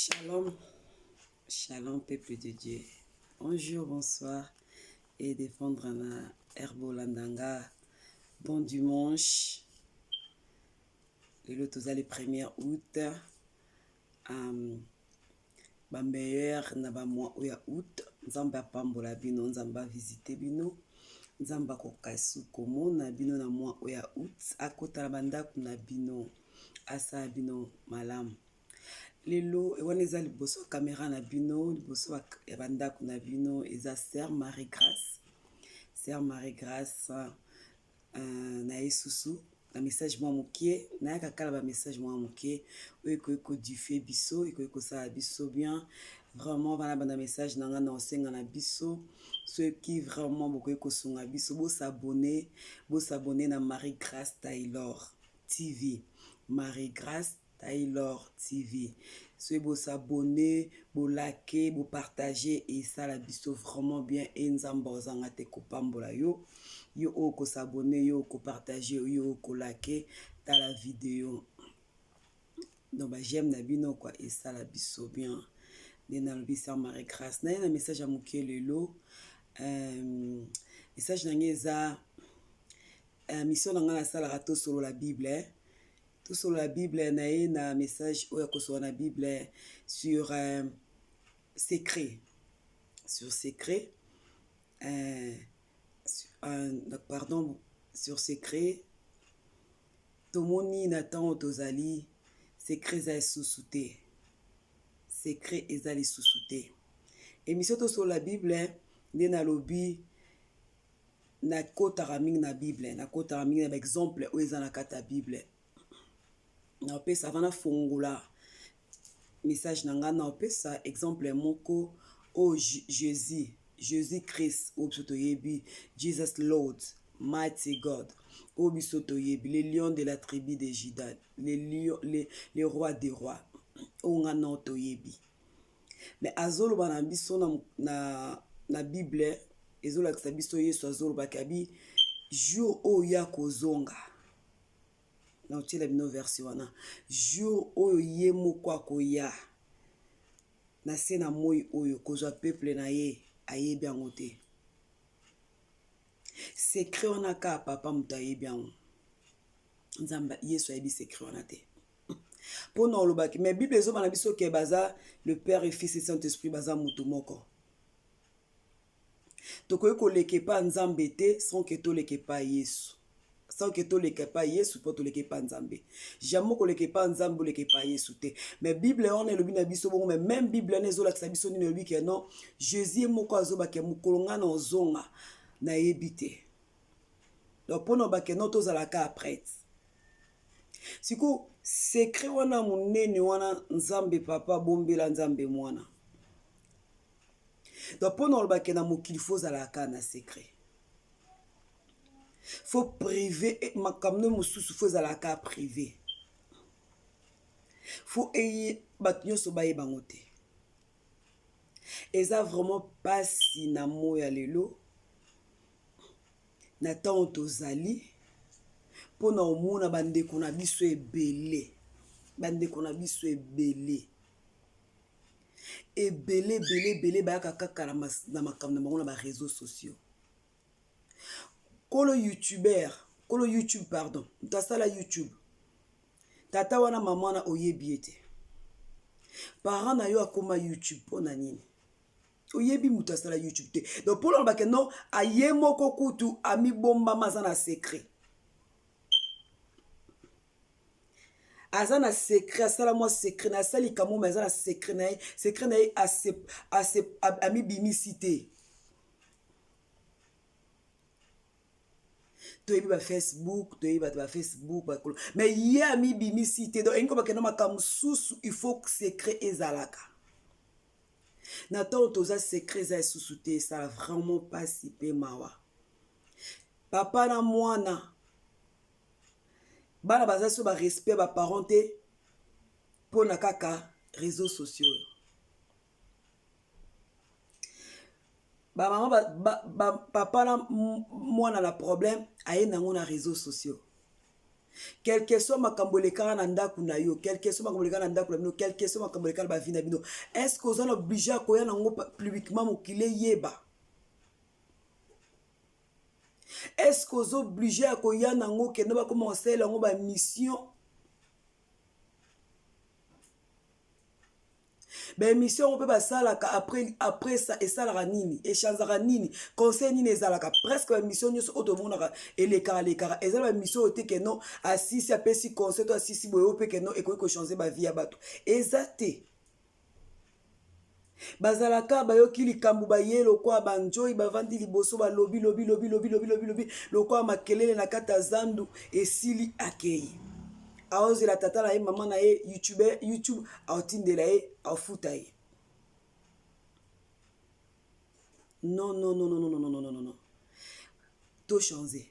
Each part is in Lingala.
Shalom, shalom peuple de Dieu. Bonjour, bonsoir et défendre na Herbolandanga. Bon dimanche. Le toza le 1er août. Ba meilleur na ba mois oya août. Nzamba pambola bino, nzamba visiter bino. Nzamba kokasu komona bino na mois oya août. Akota banda kuna bino. Asa bino malamu. Lelo ewana eza liboso caméra na bino liboso ya bandako na bino eza Sœur Marie Grâce. Sœur Marie Grâce na esusu na message mwa mokie na kala ba message mwa mokie oyo ko diffuser biso ko sala biso bien vraiment bana message nanga na osenga na biso ceux qui vraiment bokoki kosunga biso bo s'abonner na Marie Grâce Taylor TV. Marie Grâce Taylor TV. Soyez beau s'abonner, beau liker, beau partager et ça la biso vraiment bien et nzamba ozanga te kopambola yo ko s'abonner yo ko partager yo ko liker dans la vidéo. Donc bah j'aime na bino quoi et ça la biso bien. Nena lobisa Marie Grâce. Na un message à moké lelo. Message nangeza mission nanga na sala rato solo la Bible. Tout sur la Bible, il y a un message sur la Bible sur secret. Sur secret. Sur secret. Tomoni Nathan Tozali. Secret za sous-souté. Secret ezali sous-souté. Émission sur la Bible, il y a lobby. Na kota raming na Bible. Na kota raming na exemple où ils en a kata Bible. Na opesa vana fongola message nanga na opesa exemple moko o Jésus Christ o bisoto yebi Jesus Lord Mighty God o bisoto yebi les lions de la tribu de Juda les rois des rois o ngana to yebi mais azolo bana biso na Bible ezola kisa biso Yesu azolo bakabi jour o ya kozonga. Na otile bino version wana jour oyo ye moko akoya na se na moi oyo kozwa peuple na ye ayebi yango te secret wana ka papa moto ayebi yango nzamba Yesu ayebi secret wana te mpo na olobaki mais Bible ezobana biso ke baza le Père et Fils et Saint-Esprit baza moto moko tokoki koleke pa nzambe te sans ke toleke pa Yesu. Sans que tu ne pas Yesu pour te le pas nzambe. Jamais que le pas nzambe le pas Yesu te. Mais Bible on est le bina biso bon mais même Bible ne zola que biso ni le que non Jésus moko azoba ke mukolonga na ozonga na yebite. Donc pour no ba ke non to zala ka après. Siku secret wana munene wana nzambe papa bombela nzambe mwana. Donc pour no ba ke na mokili fo zala ka na secret. Faut priver makamno mususu faut zalaka privé faut eye batunyo so baye bangote eza vraiment pas si na moya lelo na temps tozali pona omona bandeko na biso ebele ebele bayaka kaka na makamno bango na ba réseaux sociaux. Kolo YouTube pardon mutasala YouTube tata wana mama na oyebi ete parent na yo akoma YouTube pona nini oyebi mutasala YouTube te donc pour l'on no aye moko kutu ami bomba maza na secret azana secret asala moi secret na sali kamo maza na secret na assez ami bimisité. Tu es Facebook, tu es Facebook, mais il y a mis bimicité. Donc, il faut que secret ezalaka. Nathan toza secret za sous-souté, ça a vraiment pas si peu mawa. Papa na mwana. Bana baza so ba respect ba parenté pour na kaka réseaux sociaux. Ba maman papa na mwana la problème aye nango na réseaux sociaux quel que soit makambo lekaka na ndako na yo, quel que soit makambo lekaka na ndako na bino, quel que soit makambo lekaka na bavi na bino, est-ce que oza na obligé akoya nango publiquement mokili eyeba? Est-ce que oza obligé akoya nango kende bakoma kosalela yango bamission? Baémission on peut basalaka après ça esalaka nini, echanzaka nini, conseil nini ezalaka presque bamission nyonso oyo tomonaka elekaka ezala bamission oyo te ke non asisi apesi conseil to asisi boye oyo mpe ke non ekoki kochange bavie ya bato eza te. Bazalaka bayoki likambo baye lokwa banjoi bavandi liboso balobi lokwa makelele na kati ya zandu esili akei aozela tata na ye mama na ye YouTube aotindela ye aofuta ye. Non. To changer.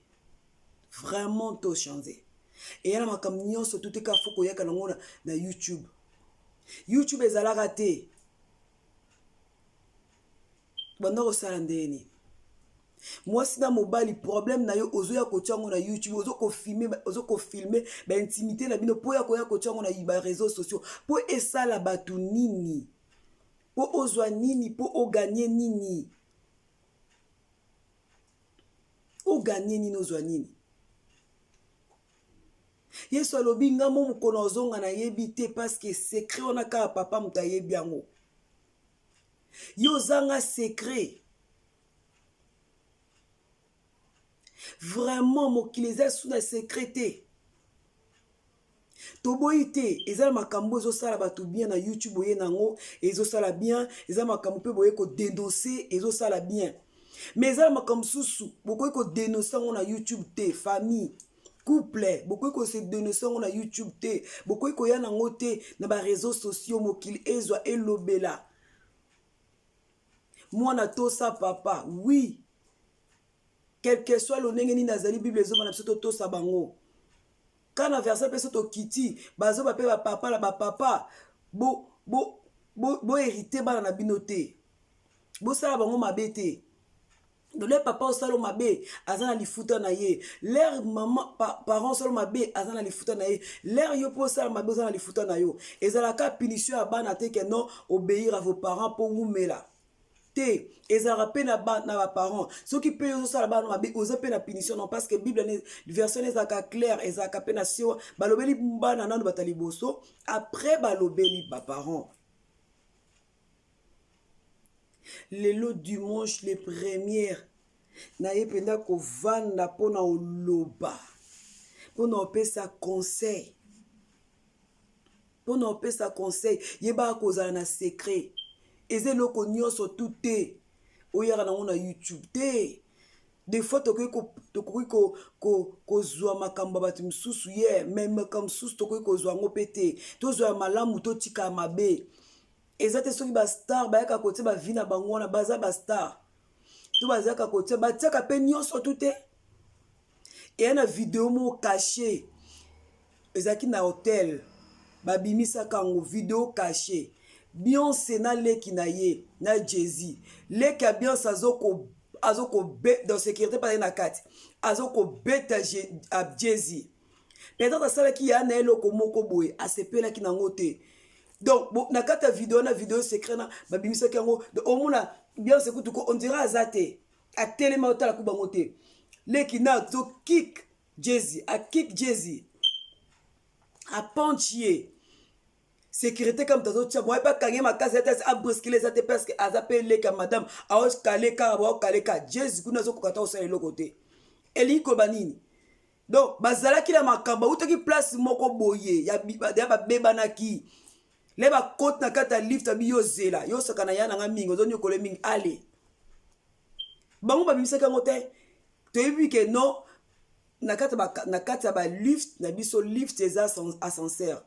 Vraiment to changer. Et yana makambo nyonso tuteka foko yaka nango na YouTube. YouTube ezalaka te. Banda kosala ndeni. Mwasi na mobali problème na yo ozoya kotiango na YouTube ozo filmer ba intimité na bino po ya koya kotiango na ba réseaux sociaux po esala batu nini po ozwa nini po o gagner nini ozwa nini. Yesu alobi ngamo mukona ozonga na yebi te parce que secret on a ka papa muta yebi yango yo zanga secret. Vraiment mokili eza sous la sécurité. Toboyi te eza makambo ezosala bato bien na YouTube oye nango ezosala bien eza makambo pe boye ko dénoncer ezosala bien. Mais eza makambo susu bokoyi ko dénoncer ngo na YouTube te famille couple bokoyi ko se dénoncer ngo na YouTube te bokoyi ko ya nango te na ba réseaux sociaux mokili ezwa elobela. Mwana tosa papa oui. Quel que soit le ndenge ni nazali Bible ezo bana biso to sabango. Kana verset peso to kiti bazo ba pe ba papa la ba papa bo hérité bana na binote. Bo sala bango mabete. Donc les papa osalo mabe azana lifuta na ye. Leur maman parents salo mabe azana lifuta na ye. Leur yo po sala mabe azana lifuta na yo. Ezalaka punition ya bana te que non obéir à vos parents pour wumela. Te ezara pe na ba parents ceux qui payent aussi la bana mabe oza pe na punition non parce que Bible version ezaka clair ezaka pe na sio balobeli bana nanu batali boso après balobeli ba parents. Lelo dimanche les premières na yependa ko vanda pona oloba pona opesa conseil pona opesa conseil yeba kozala na secret. Eze loko nyonso tout te oyaka nango na YouTube te. Des fois tokoki kozwa makambo bato misusu ye mais makambo misusu tokoki kozwa ngo pe te tozwa malamu totika mabe. Eza te soki ba star bayaka kote ba vie na bango wana baza ba star to bazaka kote batiaka pe nyonso tout te. Et na vidéo mo caché ezaki na hotel babimisaka ngo vidéo caché Beyoncé na leki na ye na Jay-Z leki ya Beyoncé azoko bet dans sécurité pa na kati azoko bet à Jay-Z peut-être asalaki ya na eloko moko boye asepelaki nango te. Donc na kati ya vidéo secret na babimisaki yango omona Beyoncé kutuko on dirait azate a telema otala ku bango te leki na zo kick Jay-Z a punchier sécurité comme tazo tia moi pas kangé ma case a brusquer ça te parce que azapelé ka madame a oscalé ka ba oscalé ka Jésus kuna zo kokata au sale côté eli ko banini. Donc bazala ki la makamba utaki place moko boye ya ba bebanaki le ba côte na kata lift abi yo zela yo sakana ya na mingi ozonyo kole mingi ale bango ba bimisaka ngote to yebi ke non na kata ba lift na biso lift eza ascenseur.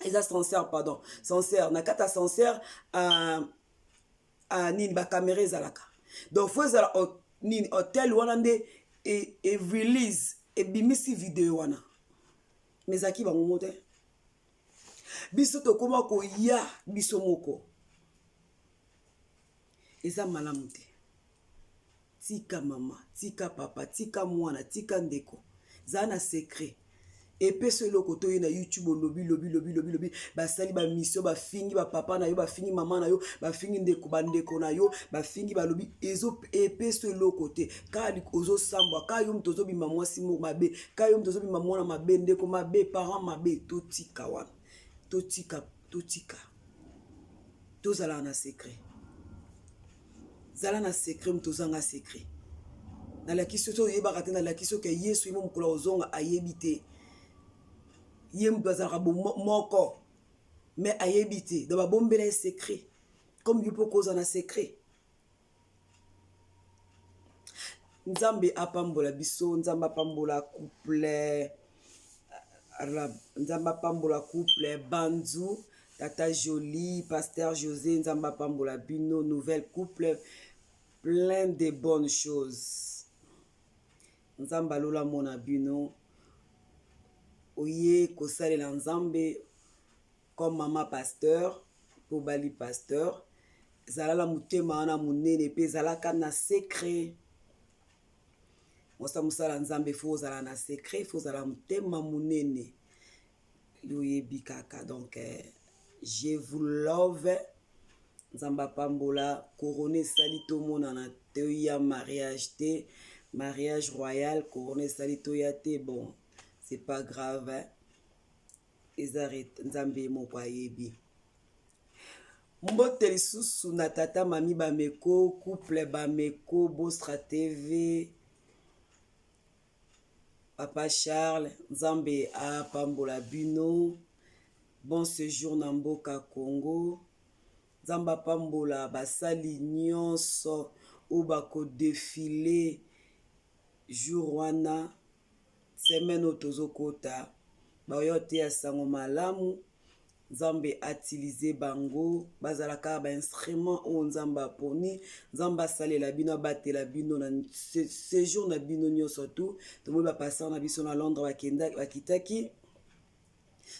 Les ascenseurs pardon ascenseur na kata ascenseur nini ba caméra ezalaka donc faut ezala nini hotel wana nde et release et bimisi vidéo wana mais aki bango mote biso to koma ko ya biso moko eza malamu te. Tika mama tika papa tika mwana tika ndeko za na secret epeso eloko to ye na YouTube lobi basali ba mission bafingi ba papa na yo bafingi mama na yo bafingi ndeko bandeko na yo bafingi balobi ezo epeso eloko te ka ozo sambwa ka yo mtozo bima mwasi mo mabe ka yo mtozo bima mwana mabe ndeko mabe parent mabe totika wana totika tozala na secret zala na secret mtozanga secret na la kiso to yeba kate na la kiso ke Yesu imo mukula ozonga ayebite yem bazaka moko mais ayebite do ba bombela secret comme yupo koza na secret nzambe apambola biso nzamba pambola couple nzamba pambola couple Banzu Tata Jolie Pasteur José nzamba pambola bino nouvelle couple plein de bonnes choses nzamba lola mona bino oye kosalela nzambe comme mama pasteur po bali pasteur zalala mutema wana munene pe zalaka na secret mosa musala nzambe fo zala na secret fo zala mutema munene yoyebi kaka donc je vous love nzamba pambola couronné salito mona na teya mariage te mariage royal couronné salito ya te bon c'est pas grave hein? Ezare nzambe moko ayebi mbote lisusu na tata mami bameko couple bameko Bostra TV papa Charles nzambe apambola bino bon séjour na mboka Congo nzamba pambola basali nyonso o bako défilé jour wana semaine otozokota bayo te ya sango malamu nzambe atilize bango bazalaka ba instrument o nzamba poni nzamba salela bino batela bino na séjour na bino nyonso tu tomo ba passer na biso na Londres bakitaki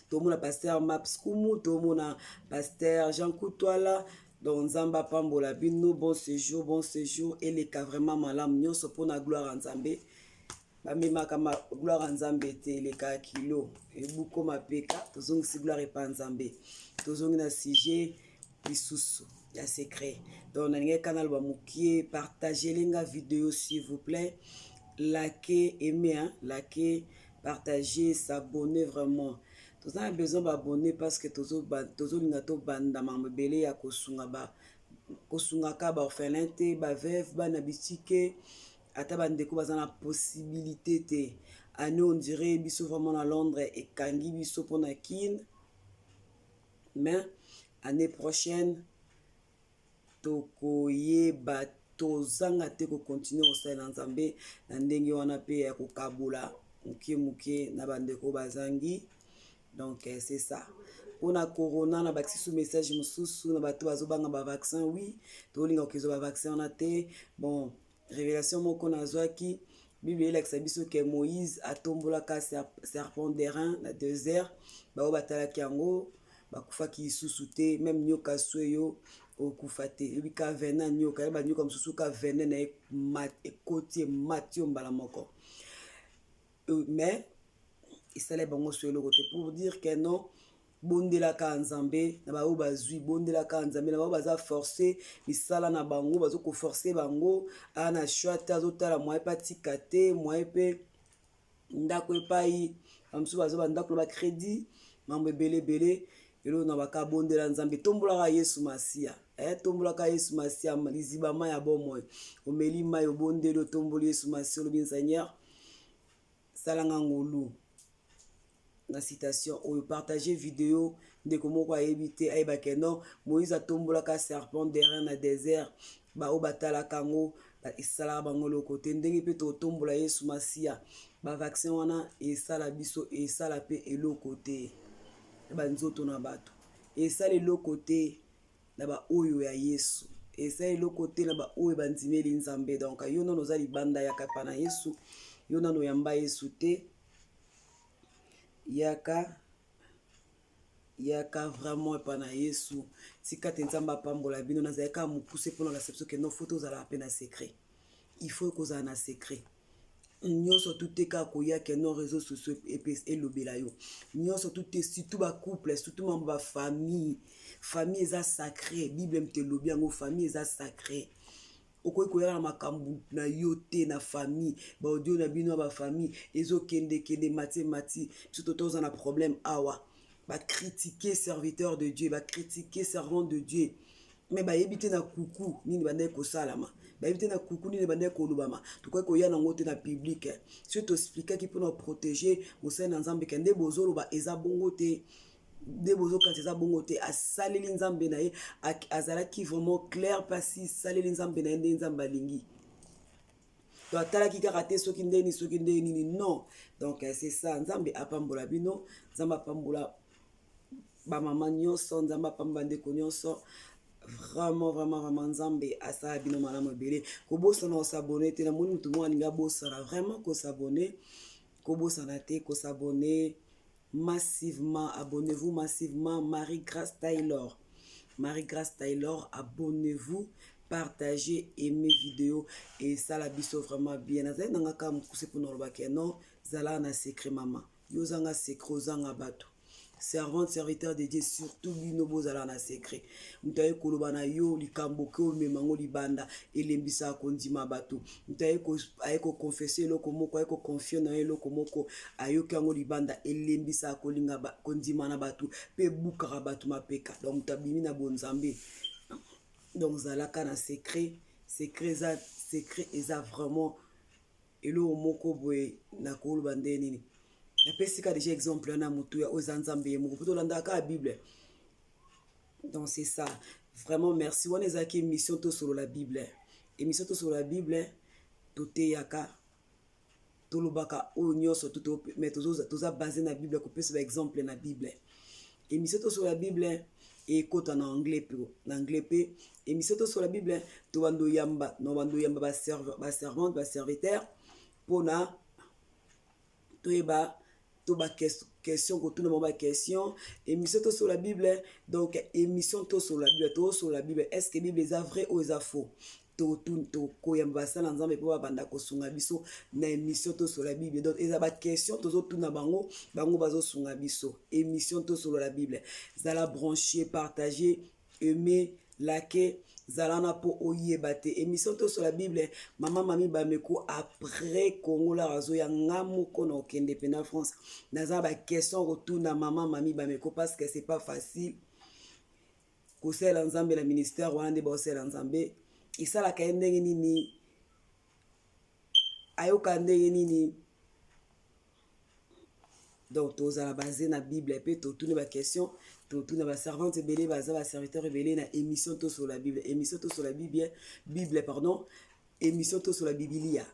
tomo na pasteur Maps Kumu tomo na pasteur Jean Koutouala donc nzamba pambola bino bon séjour et les cas vraiment malamu nyonso pona gloire à nzambe bamemaka ma gloire nzambe te eleka kilo ebuko mapeka tozongisi gloire epa nzambe tozongi na sujet lisusu ya secret donc nalingi canal ba mukie partager lenga vidéo s'il vous plaît likez aimer hein? Likez partager s'abonner vraiment tous on a besoin d'abonner parce que tozolinga to banda mamebele ya kosunga ka ba orphelin te ba veuve bana bitike ata bandeko baza na possibilité te ane on dirait biso vraiment na Londres ekangi biso pona kin mais année prochaine tokoyeba tozanga te kocontinue kosalela nzambe na ndenge wana pe ya kokabula mukie na bandeko bazangi donc c'est ça pona corona na bakisi sous message mosusu na bato bazobanga ba vaccin oui tolinga kozo ba vaccin wana te bon révélation moko nazwaki bible elakisa biso ke Moïse atombolaka serpent d'airain na désert bao batalaki yango bakufaki lisusu te même nyoka sweyo okufa te ebika vena nyoka yeba nyoka mosusu ka vene na ekoti mati mbala moko mais isale bango sweyo côté pour dire que non bondelaka nzambe na bao bazui bondelaka nzambe na bao baza forcer misala na bango bazo ko forcer bango ana shwata azotala mwa patika te mwa pe ndako epai amsu bazo bandako ba crédit mambo belé elo na baka bondela nzambe tombolaka Yesu Masia tombolaka Yesu Masia liziba ma ya bomoy omeli mai obondelo tomboli Yesu Masia lobi Seigneur salanga ngolu na citation ou partager vidéo de comment quoi éviter ay bakeno Moïse atombolaka serpent d'airain na désert ba obatala kango ba isala bango le côté ndenge pe to tombola Yesu Masia ba vaccin wana esala biso esala pe elo côté ba nzoto na bato esala elo côté na ba oyo ya Yesu esala elo côté na ba oyo bandimeli nzambe donc yo nono za libanda ya kapana Yesu yo nono yamba Yesu te yaka vraiment pana Yesu tika te nzamba pambola bino nazalaka mukuse pona la sepso que no photos à la peine secret il faut que ça na secret nyonso tuteka koya ke nos réseaux sociaux elobela yo nyonso tute surtout ba couple surtout mambo ba famille eza sacré bible mtelobi yango famille eza sacré okoki koyaka na makambo na yo te na famille baaudio na bino ya bafamille ezokende mati biso toza na problème awa bacritiquer serviteur de Dieu bacritiquer servant de Dieu mais bayebi te na kuku nini bandaki kosalama bayebi te na kuku nini bandaki kolobama tokoki koya nango te na public so toexplikaki mpona protéger mosali na nzambe ke nde bozoloba eza bongo te nde bozokati eza bongo te asaleli nzambe na ye azalaki vraiment clair mpasi saleli nzambe na ye nde nzambe alingi to atalaki kaka te soki nde nini non donc c'est ça nzambe apambola bino nzambe apambola bamama nyonso nzambe apambola ndeko nyonso vraiment nzambe asala bino malamu ebele kobosana kosabone te namoni mutu moko alingi abosana vraiment kosabone kobosana te kosabone massivement abonnez-vous massivement Marie-Grâce Taylor abonnez-vous partagez aimez vidéo et ça la biso vraiment bien nazali nanga ka mukuse pour nolobaki non zala na secret mama yozanga secret ozanga bato servante serviteur de Dieu surtout bino bozala na secret mutaye koloba na yo likambo ke omemango libanda elembisa kondima bato mutaye ko confesser eloko moko aye ko confier na eloko moko ayoki yango libanda elembisa kolinga kondima na bato pe bukaka bato mapeka donc mutabimi na bonzambe donc zalaka na secret eza vraiment eloko moko boye na koloba nde nini napesika déjà exemple wana mutu ya oza nzambe ye moko tolandaka la Bible donc c'est ça vraiment merci wana ezalaki émission tosolo la Bible toteyaka tolobaka oyo nyonso mais toza basé na Bible kopesa ba exemple na Bible émission tosolo la Bible ekota na anglais pe émission tosolo la Bible to bando yamba ba servante ba serviteur pona toyeba to ba question kotuna ba question émission to sur la Bible donc émission to sur la Bible est-ce que Bible est vrai ou est faux to koyamba sala nzambe po banda kosunga biso na émission to sur la Bible donc eza ba question to tuna bango bazo sunga biso émission to sur la Bible zala brancher partager aimer liker zalana po oyebate émission to sur la Bible mama mami bameko après Congo la razo ya ngamo kono okende pena France naza ba question retourna mama mami bameko parce que c'est pas facile kosela nzambe la ministère wana nde bosela nzambe isala ka ndenge nini ayoka ndenge nini donc tozala basé na Bible pe totuna ba question totuna ba servante belé baza ba serviteur belé na émission to sur la Bible émission to sur la Bible pardon émission to sur la Biblia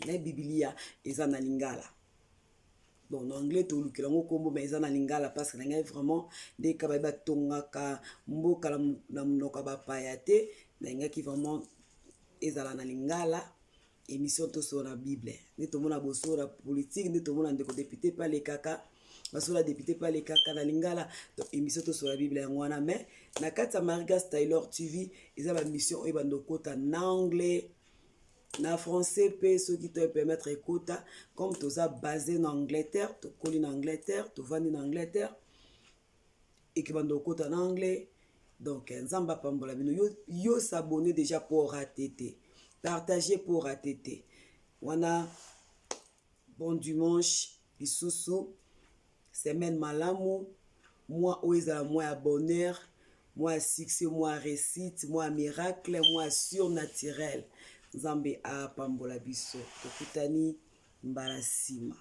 na Biblia eza na lingala bon en anglais to lukela ngo kombo mais eza na lingala parce que ngai vraiment de ka ba tongaka mboka na mnoka ba payate na ngai ki vraiment ezala na lingala émission to sur la Bible ni to mona boso la politique ni to mona ndeko député pas les kaka basola député pas les kaka na lingala donc émission to sur la Bible yango wana mais na kati ya Marie-Grâce Taylor TV eza ba mission e bando kota na anglais na français pe ceux qui te permettre écouter comme toza basé en Angleterre to koli na Angleterre to vandi na Angleterre et qui bando kota na anglais donc nzamba pambola bino yo s'abonner déjà pour rater partager pour rater wana bon dimanche lisusu semaine malamu moi oeza moi bonheur moi succès moi réussite moi miracle moi surnaturel nzambe apambola biso tokutani mbala sima.